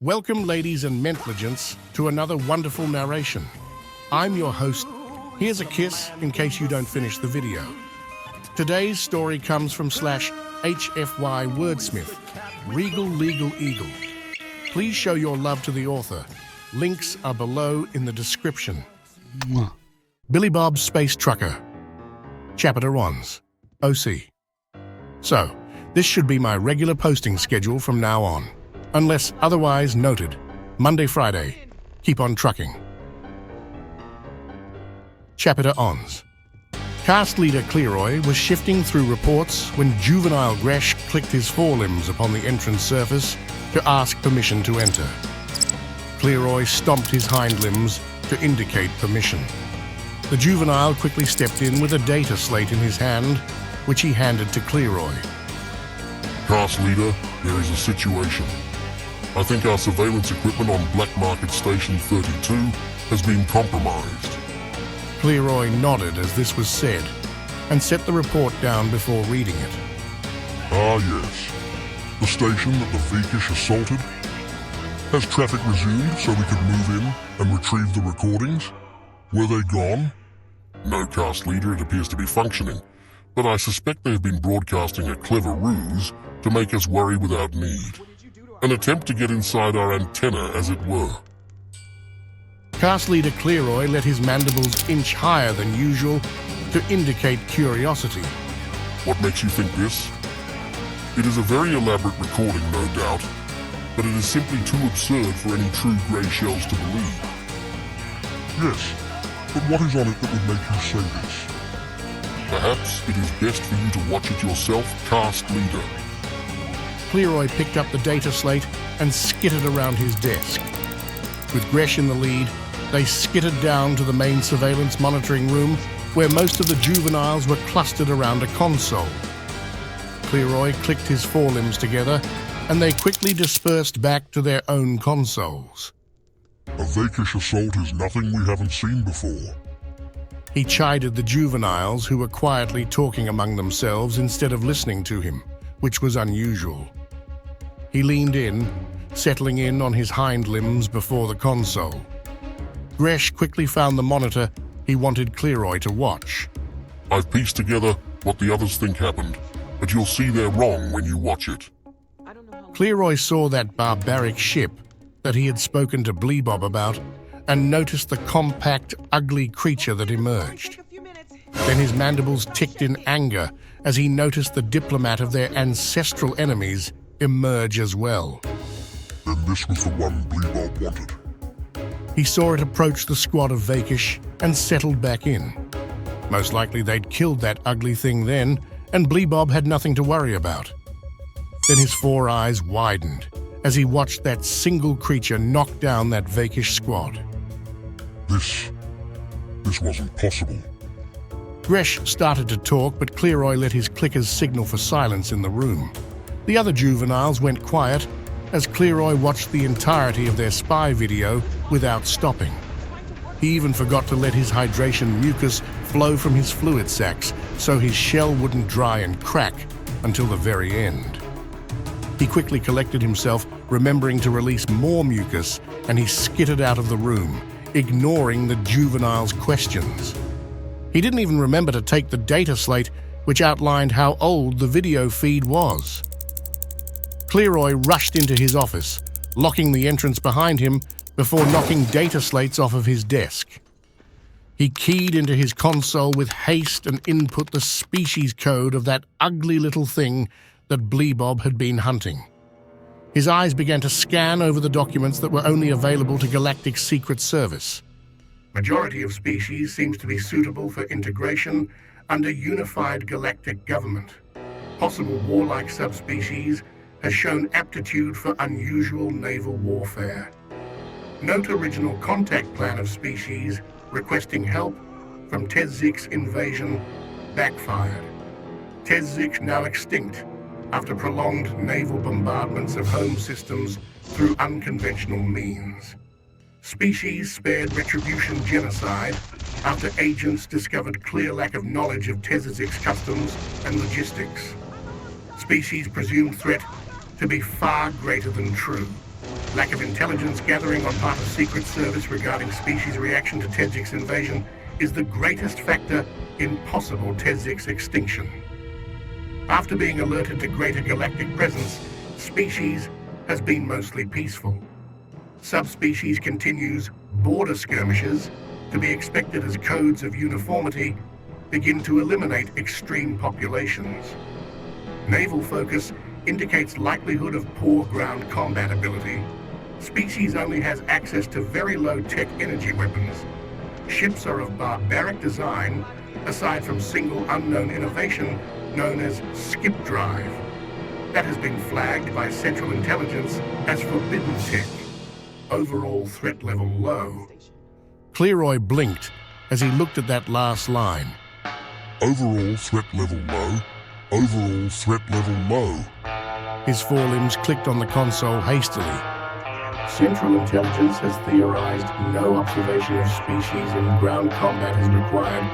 Welcome, ladies and mentligents, to another wonderful narration. I'm your host. Here's a kiss in case you don't finish the video. Today's story comes from /HFY Wordsmith, Regal Legal Eagle. Please show your love to the author. Links are below in the description. Billy Bob's Space Trucker. Chapter 1's OC. So, this should be my regular posting schedule from now on. Unless otherwise noted. Monday, Friday. Keep on trucking. Chapter Ons. Cast leader Cleroy was shifting through reports when juvenile Gresh clicked his forelimbs upon the entrance surface to ask permission to enter. Cleroy stomped his hind limbs to indicate permission. The juvenile quickly stepped in with a data slate in his hand, which he handed to Cleroy. Cast leader, there is a situation. I think our surveillance equipment on Black Market Station 32 has been compromised. Cleroy nodded as this was said, and set the report down before reading it. Ah yes, the station that the Vakish assaulted. Has traffic resumed so we could move in and retrieve the recordings? Were they gone? No, Cast Leader, it appears to be functioning, but I suspect they have been broadcasting a clever ruse to make us worry without need. An attempt to get inside our antenna, as it were. Cast leader Cleroy let his mandibles inch higher than usual to indicate curiosity. What makes you think this? It is a very elaborate recording, no doubt, but it is simply too absurd for any true grey shells to believe. Yes, but what is on it that would make you say this? Perhaps it is best for you to watch it yourself, Cast Leader. Cleroy picked up the data slate and skittered around his desk. With Gresh in the lead, they skittered down to the main surveillance monitoring room where most of the juveniles were clustered around a console. Cleroy clicked his forelimbs together and they quickly dispersed back to their own consoles. A Vakish assault is nothing we haven't seen before. He chided the juveniles who were quietly talking among themselves instead of listening to him, which was unusual. He leaned in, settling in on his hind limbs before the console. Gresh quickly found the monitor he wanted Cleroy to watch. I've pieced together what the others think happened, but you'll see they're wrong when you watch it. Cleroy saw that barbaric ship that he had spoken to BoB about and noticed the compact, ugly creature that emerged. Then his mandibles ticked in anger as he noticed the diplomat of their ancestral enemies emerge as well. Then this was the one BoB wanted. He saw it approach the squad of Vakish and settled back in. Most likely they'd killed that ugly thing then, and BoB had nothing to worry about. Then his four eyes widened as he watched that single creature knock down that Vakish squad. This wasn't possible. Gresh started to talk, but Cleroy let his clickers signal for silence in the room. The other juveniles went quiet as Cleroy watched the entirety of their spy video without stopping. He even forgot to let his hydration mucus flow from his fluid sacs so his shell wouldn't dry and crack until the very end. He quickly collected himself, remembering to release more mucus, and he skittered out of the room, ignoring the juveniles' questions. He didn't even remember to take the data slate, which outlined how old the video feed was. Cleroy rushed into his office, locking the entrance behind him before knocking data slates off of his desk. He keyed into his console with haste and input the species code of that ugly little thing that BoB had been hunting. His eyes began to scan over the documents that were only available to Galactic Secret Service. Majority of species seems to be suitable for integration under unified galactic government. Possible warlike subspecies has shown aptitude for unusual naval warfare. Note original contact plan of species requesting help from Tezik's invasion backfired. Tezik now extinct after prolonged naval bombardments of home systems through unconventional means. Species spared retribution genocide after agents discovered clear lack of knowledge of Tezik's customs and logistics. Species presumed threat to be far greater than true. Lack of intelligence gathering on part of Secret Service regarding species reaction to Tedzic's invasion is the greatest factor in possible Tedzic's extinction. After being alerted to greater galactic presence, species has been mostly peaceful. Subspecies continues border skirmishes, to be expected as codes of uniformity begin to eliminate extreme populations. Naval focus indicates likelihood of poor ground combat ability. Species only has access to very low-tech energy weapons. Ships are of barbaric design, aside from single unknown innovation known as skip drive. That has been flagged by Central Intelligence as forbidden tech. Overall threat level low. Cleroy blinked as he looked at that last line. Overall threat level low. Overall threat level low. His forelimbs clicked on the console hastily. Central Intelligence has theorized no observation of species in ground combat is required,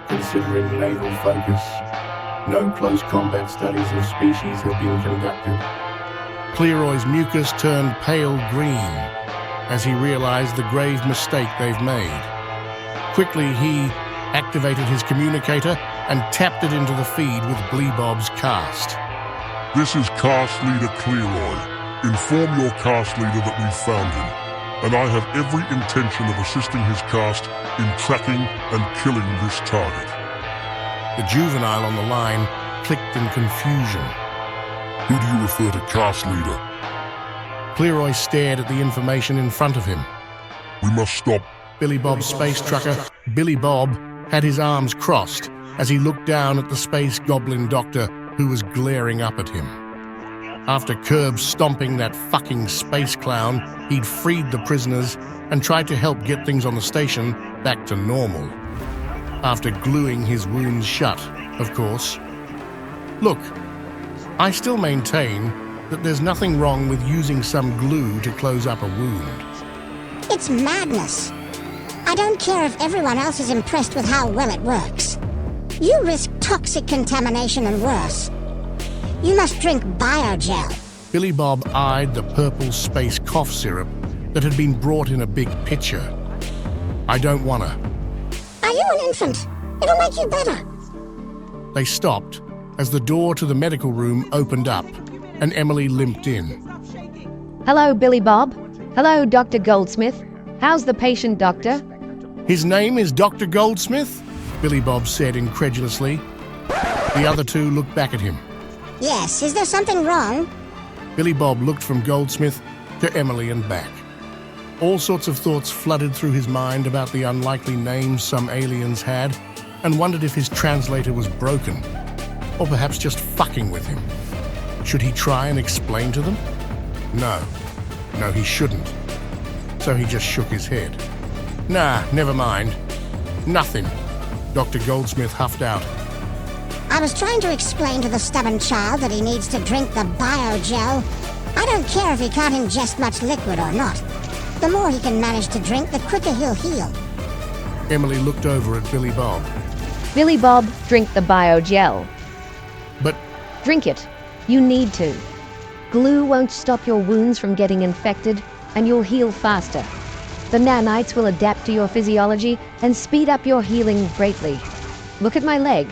considering naval focus. No close combat studies of species have been conducted. Cleroy's mucus turned pale green as he realized the grave mistake they've made. Quickly, he activated his communicator and tapped it into the feed with BoB's cast. This is Cast Leader Cleroy. Inform your cast leader that we've found him, and I have every intention of assisting his cast in tracking and killing this target. The juvenile on the line clicked in confusion. Who do you refer to cast leader? Cleroy stared at the information in front of him. We must stop. BoB's space trucker, BoB, had his arms crossed as he looked down at the space goblin doctor who was glaring up at him. After curb stomping that fucking space clown, he'd freed the prisoners and tried to help get things on the station back to normal. After gluing his wounds shut, of course. Look, I still maintain that there's nothing wrong with using some glue to close up a wound. It's madness. I don't care if everyone else is impressed with how well it works. You risk toxic contamination and worse. You must drink biogel. BoB eyed the purple space cough syrup that had been brought in a big pitcher. I don't wanna. Are you an infant? It'll make you better. They stopped as the door to the medical room opened up and Emily limped in. Hello, BoB. Hello, Dr. Goldsmith. How's the patient, Doctor? His name is Dr. Goldsmith? BoB said incredulously. The other two looked back at him. Yes, is there something wrong? BoB looked from Goldsmith to Emily and back. All sorts of thoughts flooded through his mind about the unlikely names some aliens had, and wondered if his translator was broken, or perhaps just fucking with him. Should he try and explain to them? No, he shouldn't. So he just shook his head. Nah, never mind. Nothing, Dr. Goldsmith huffed out. I was trying to explain to the stubborn child that he needs to drink the biogel. I don't care if he can't ingest much liquid or not. The more he can manage to drink, the quicker he'll heal. Emily looked over at BoB. BoB, drink the biogel. But Drink it. You need to. Glue won't stop your wounds from getting infected, and you'll heal faster. The nanites will adapt to your physiology and speed up your healing greatly. Look at my leg.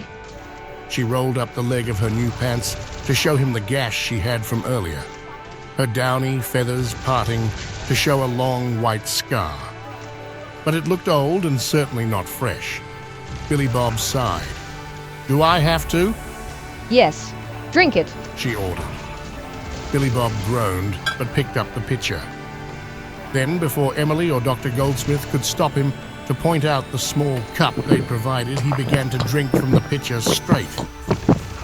she rolled up the leg of her new pants to show him the gash she had from earlier, her downy feathers parting to show a long white scar. But it looked old and certainly not fresh. BoB sighed. "Do I have to?" Yes, drink it. she ordered. BoB groaned, but picked up the pitcher. Then, before Emily or Dr. Goldsmith could stop him to point out the small cup they'd provided, he began to drink from the pitcher straight.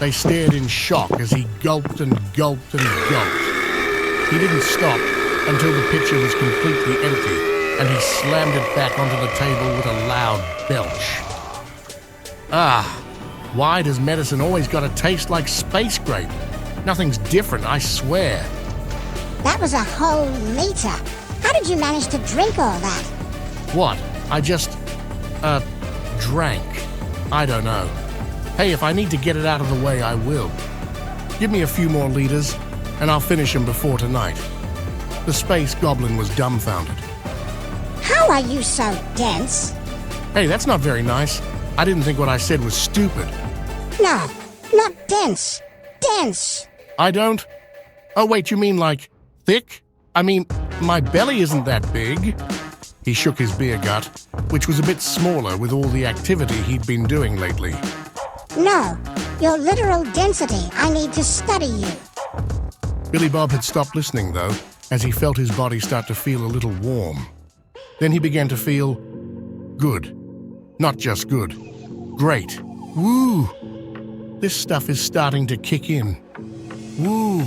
They stared in shock as he gulped and gulped and gulped. He didn't stop until the pitcher was completely empty, and he slammed it back onto the table with a loud belch. Why does medicine always gotta taste like space grape? Nothing's different, I swear. That was a whole liter. How did you manage to drink all that? What? I just, drank. I don't know. Hey, if I need to get it out of the way, I will. Give me a few more liters, and I'll finish them before tonight. The space goblin was dumbfounded. How are you so dense? Hey, that's not very nice. I didn't think what I said was stupid. No, not dense. Dense. I don't? Oh, wait, you mean like thick? I mean, my belly isn't that big. He shook his beer gut, which was a bit smaller with all the activity he'd been doing lately. No, your literal density. I need to study you. Billy Bob had stopped listening, though, as he felt his body start to feel a little warm. Then he began to feel good. Not just good. Great. Woo! This stuff is starting to kick in. Woo!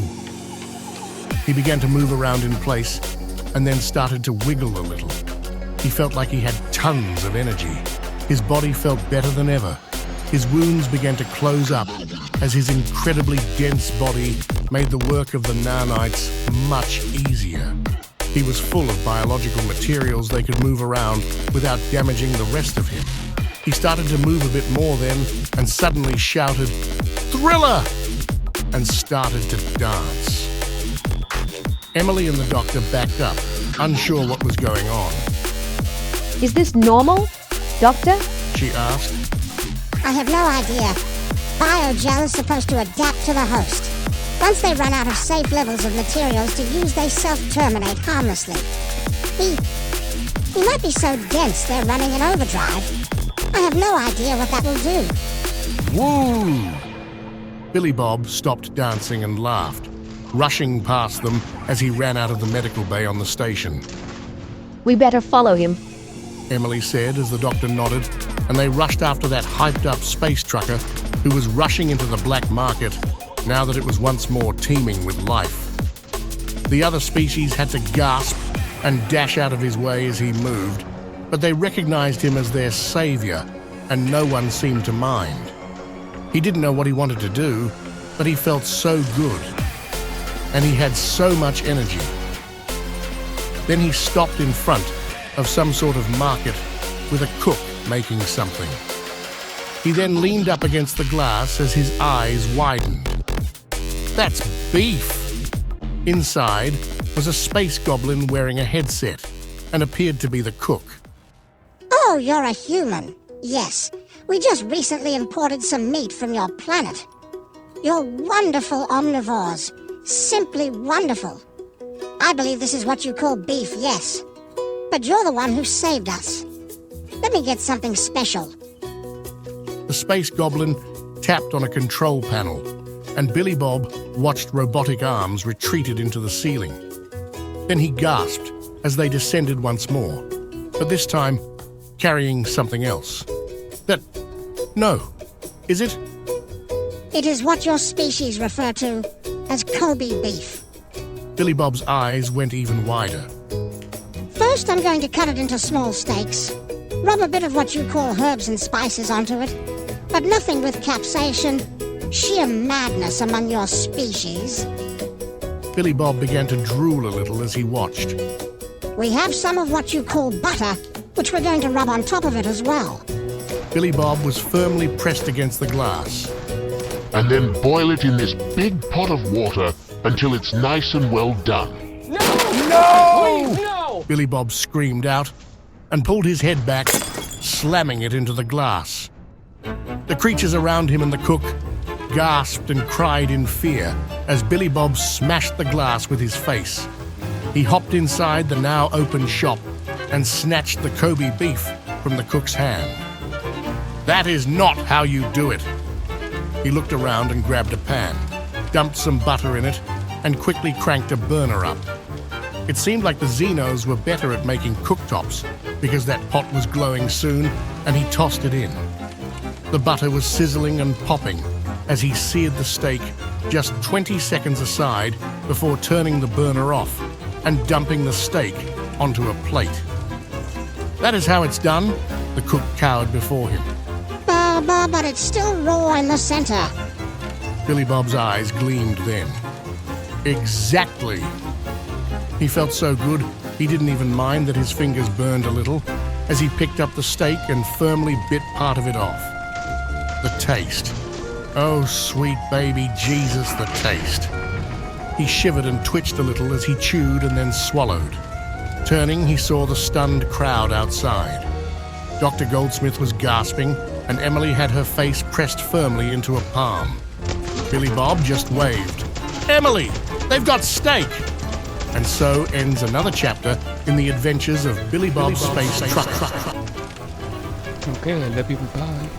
He began to move around in place and then started to wiggle a little. He felt like he had tons of energy. His body felt better than ever. His wounds began to close up as his incredibly dense body made the work of the nanites much easier. He was full of biological materials they could move around without damaging the rest of him. He started to move a bit more then and suddenly shouted, "Thriller!" and started to dance. Emily and the doctor backed up, unsure what was going on. Is this normal, Doctor? She asked. I have no idea. Biogel is supposed to adapt to the host. Once they run out of safe levels of materials to use, they self-terminate harmlessly. He might be so dense they're running in overdrive. I have no idea what that will do. Woo! Billy Bob stopped dancing and laughed, rushing past them as he ran out of the medical bay on the station. We better follow him. Emily said as the doctor nodded, and they rushed after that hyped-up space trucker who was rushing into the black market now that it was once more teeming with life. The other species had to gasp and dash out of his way as he moved, but they recognized him as their savior, and no one seemed to mind. He didn't know what he wanted to do, but he felt so good, and he had so much energy. Then he stopped in front of some sort of market with a cook making something. He then leaned up against the glass as his eyes widened. That's beef! Inside was a space goblin wearing a headset and appeared to be the cook. Oh, you're a human. Yes, we just recently imported some meat from your planet. You're wonderful omnivores. Simply wonderful. I believe this is what you call beef, yes. But you're the one who saved us. Let me get something special. The space goblin tapped on a control panel, and Billy Bob watched robotic arms retreated into the ceiling. Then he gasped as they descended once more, but this time carrying something else. No, is it? It is what your species refer to as Kobe beef. Billy Bob's eyes went even wider. First, I'm going to cut it into small steaks. Rub a bit of what you call herbs and spices onto it, but nothing with capsaicin. Sheer madness among your species. Billy Bob began to drool a little as he watched. We have some of what you call butter, which we're going to rub on top of it as well. Billy Bob was firmly pressed against the glass. And then boil it in this big pot of water until it's nice and well done. No! Please, no! Billy Bob screamed out and pulled his head back, slamming it into the glass. The creatures around him and the cook gasped and cried in fear as Billy Bob smashed the glass with his face. He hopped inside the now open shop and snatched the Kobe beef from the cook's hand. That is not how you do it. He looked around and grabbed a pan, dumped some butter in it, and quickly cranked a burner up. It seemed like the Xenos were better at making cooktops because that pot was glowing soon, and he tossed it in. The butter was sizzling and popping as he seared the steak just 20 seconds aside before turning the burner off and dumping the steak onto a plate. That is how it's done, the cook cowered before him. But it's still raw in the center. Billy Bob's eyes gleamed then. Exactly. He felt so good, he didn't even mind that his fingers burned a little as he picked up the steak and firmly bit part of it off. The taste. Oh, sweet baby Jesus, the taste. He shivered and twitched a little as he chewed and then swallowed. Turning, he saw the stunned crowd outside. Dr. Goldsmith was gasping, and Emily had her face pressed firmly into a palm. Billy Bob just waved. "Emily, they've got steak!" And so ends another chapter in the adventures of Billy Bob's Space Truck. Okay, I love you. Bye.